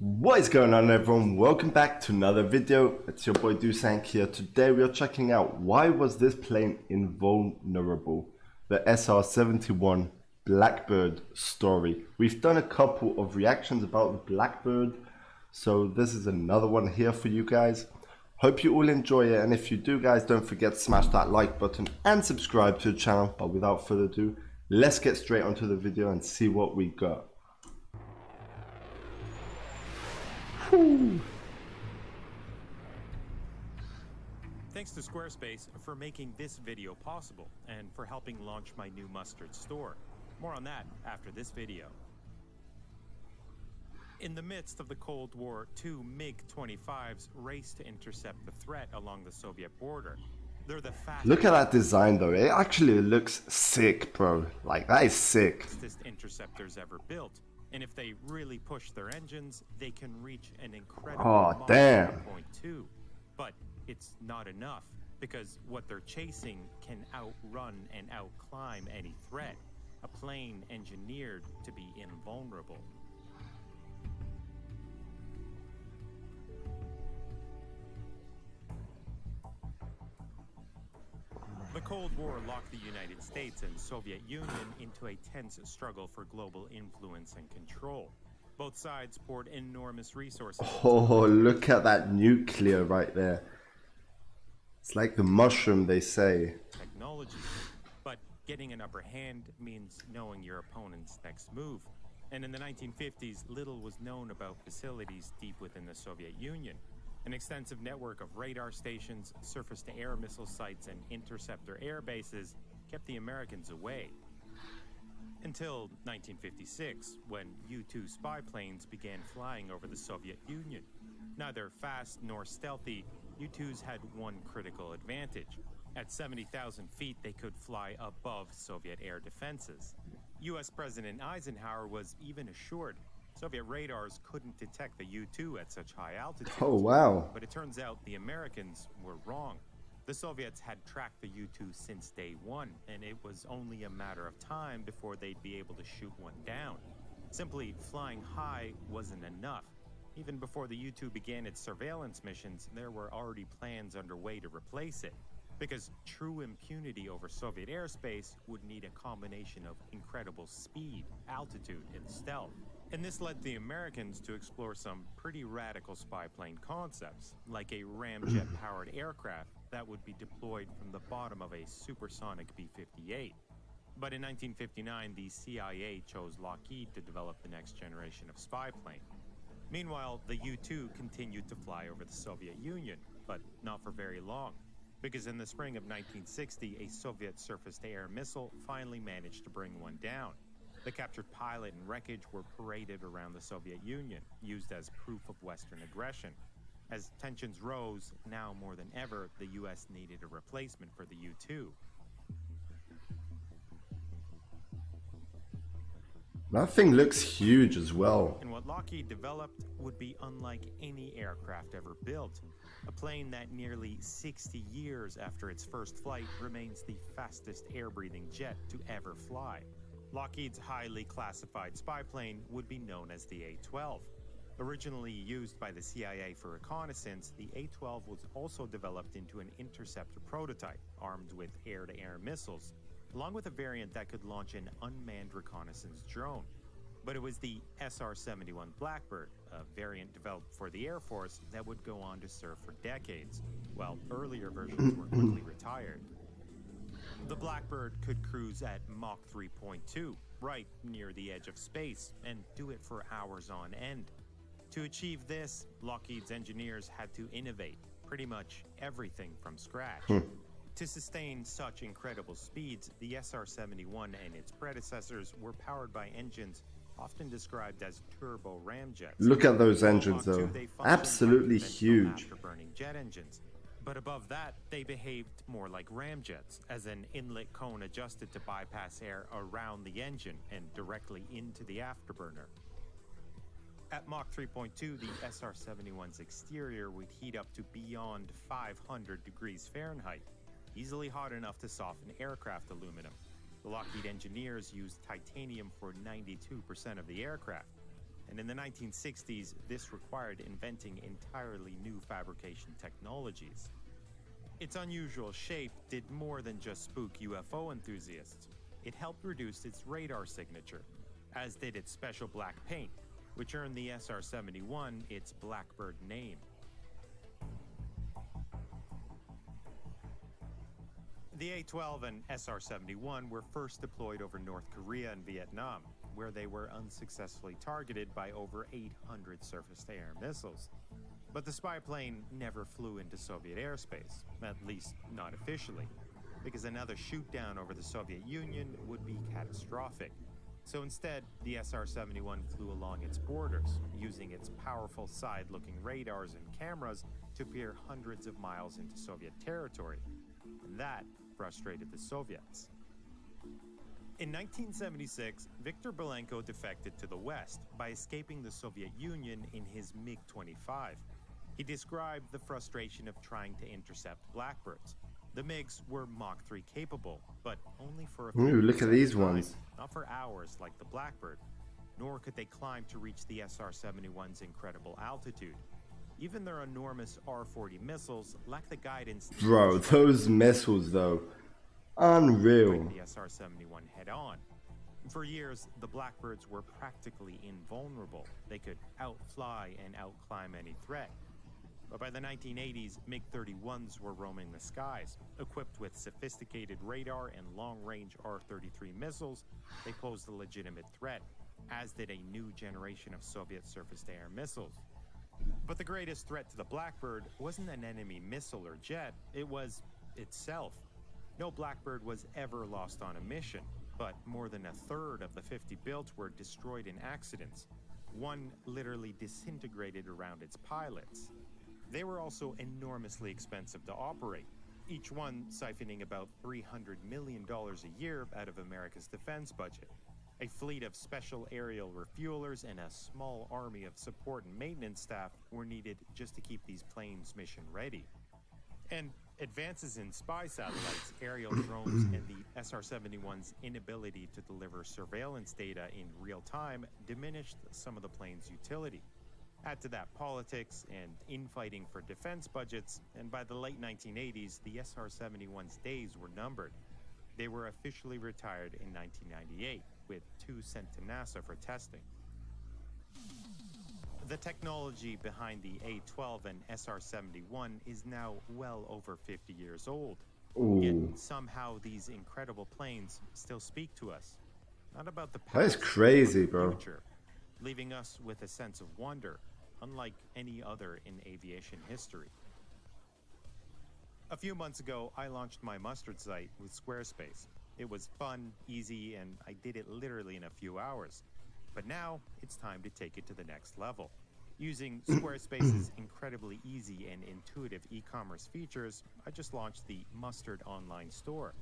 What is going on, everyone? Welcome back to another video. It's your boy Dusank here. Today we are checking out why was this plane invulnerable, the SR-71 Blackbird story. We've done a couple of reactions about the Blackbird, so this is another one here for you guys. Hope you all enjoy it, and if you do, guys, don't forget to smash that like button and subscribe to the channel. But without further ado, let's get straight onto the video and see what we got. Whew. Thanks to Squarespace for making this video possible and for helping launch my new mustard store. More on that after this video. In the midst of the Cold War, two MiG-25s raced to intercept the threat along the Soviet border. They're the fastest. Look at that design though, it actually looks sick, bro. Like, that is sick. Fastest interceptors ever built. And if they really push their engines, they can reach an incredible Mach 3.2. But it's not enough, because what they're chasing can outrun and outclimb any threat. A plane engineered to be invulnerable. The Cold War locked the United States and Soviet Union into a tense struggle for global influence and control. Both sides poured enormous resources. Oh, look at that nuclear right there. It's like the mushroom, they say. Technology. But getting an upper hand means knowing your opponent's next move. And in the 1950s, little was known about facilities deep within the Soviet Union. An extensive network of radar stations, surface-to-air missile sites, and interceptor air bases kept the Americans away. Until 1956, when U-2 spy planes began flying over the Soviet Union. Neither fast nor stealthy, U-2s had one critical advantage. At 70,000 feet, they could fly above Soviet air defenses. U.S. President Eisenhower was even assured Soviet radars couldn't detect the U-2 at such high altitudes. Oh, wow. But it turns out the Americans were wrong. The Soviets had tracked the U-2 since day one, and it was only a matter of time before they'd be able to shoot one down. Simply flying high wasn't enough. Even before the U-2 began its surveillance missions, there were already plans underway to replace it. Because true impunity over Soviet airspace would need a combination of incredible speed, altitude, and stealth. And this led the Americans to explore some pretty radical spy plane concepts, like a ramjet-powered aircraft that would be deployed from the bottom of a supersonic B-58. But in 1959, the CIA chose Lockheed to develop the next generation of spy plane. Meanwhile, the U-2 continued to fly over the Soviet Union, but not for very long, because in the spring of 1960, a Soviet surface-to-air missile finally managed to bring one down. The captured pilot and wreckage were paraded around the Soviet Union, used as proof of Western aggression. As tensions rose, now more than ever, the U.S. needed a replacement for the U-2. That thing looks huge as well. And what Lockheed developed would be unlike any aircraft ever built. A plane that nearly 60 years after its first flight remains the fastest air-breathing jet to ever fly. Lockheed's highly classified spy plane would be known as the A-12. Originally used by the CIA for reconnaissance, the A-12 was also developed into an interceptor prototype, armed with air-to-air missiles, along with a variant that could launch an unmanned reconnaissance drone. But it was the SR-71 Blackbird, a variant developed for the Air Force, that would go on to serve for decades, while earlier versions were quickly retired. The Blackbird could cruise at Mach 3.2, right near the edge of space, and do it for hours on end. To achieve this, Lockheed's engineers had to innovate pretty much everything from scratch. To sustain such incredible speeds, the SR-71 and its predecessors were powered by engines often described as turbo ramjets. Look at those engines though, absolutely huge. Afterburning jet engines. But above that, they behaved more like ramjets, as an inlet cone adjusted to bypass air around the engine and directly into the afterburner. At Mach 3.2, the SR-71's exterior would heat up to beyond 500 degrees Fahrenheit, easily hot enough to soften aircraft aluminum. The Lockheed engineers used titanium for 92% of the aircraft. and in the 1960s, this required inventing entirely new fabrication technologies. Its unusual shape did more than just spook UFO enthusiasts. It helped reduce its radar signature, as did its special black paint, which earned the SR-71 its Blackbird name. The A-12 and SR-71 were first deployed over North Korea and Vietnam, where they were unsuccessfully targeted by over 800 surface-to-air missiles. But the spy plane never flew into Soviet airspace, at least not officially, because another shoot-down over the Soviet Union would be catastrophic. So instead, the SR-71 flew along its borders, using its powerful side-looking radars and cameras to peer hundreds of miles into Soviet territory. And that frustrated the Soviets. In 1976, Viktor Belenko defected to the West by escaping the Soviet Union in his MiG-25. He described the frustration of trying to intercept Blackbirds. The MiGs were Mach 3 capable, but only for a few Ooh, look at these time, ones. not for hours like the Blackbird. Nor could they climb to reach the SR-71's incredible altitude. Even their enormous R-40 missiles lacked the guidance. Bro, those missiles though, unreal. The SR-71 head-on. For years, the Blackbirds were practically invulnerable. They could outfly and outclimb any threat. But by the 1980s, MiG-31s were roaming the skies. Equipped with sophisticated radar and long-range R-33 missiles, they posed a legitimate threat, as did a new generation of Soviet surface-to-air missiles. But the greatest threat to the Blackbird wasn't an enemy missile or jet, it was itself. No Blackbird was ever lost on a mission, but more than a third of the 50 built were destroyed in accidents. One literally disintegrated around its pilots. They were also enormously expensive to operate, each one siphoning about $300 million a year out of America's defense budget. A fleet of special aerial refuelers and a small army of support and maintenance staff were needed just to keep these planes mission ready. And advances in spy satellites, aerial drones, and the SR-71's inability to deliver surveillance data in real time diminished some of the plane's utility. Add to that politics and infighting for defense budgets, and by the late 1980s, the SR-71's days were numbered. They were officially retired in 1998, with 2 sent to NASA for testing. The technology behind the A-12 and SR-71 is now well over 50 years old. Ooh. Yet somehow these incredible planes still speak to us. Not about the past, That is crazy, but the bro. future, leaving us with a sense of wonder, unlike any other in aviation history. A few months ago, I launched my mustard site with Squarespace. It was fun, easy, and I did it literally in a few hours. But now, it's time to take it to the next level. Using Squarespace's incredibly easy and intuitive e-commerce features, I just launched the Mustard online store.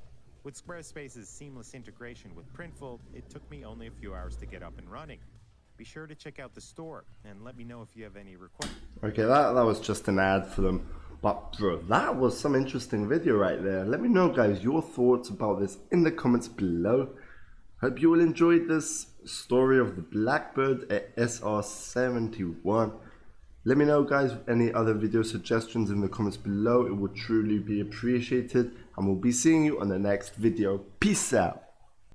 With Squarespace's seamless integration with Printful, it took me only a few hours to get up and running. Be sure to check out the store and let me know if you have any requests. Okay, that was just an ad for them. But bro, that was some interesting video right there. Let me know, guys, your thoughts about this in the comments below. Hope you all enjoyed this story of the Blackbird at SR-71. Let me know, guys, any other video suggestions in the comments below. It would truly be appreciated. And we'll be seeing you on the next video. Peace out.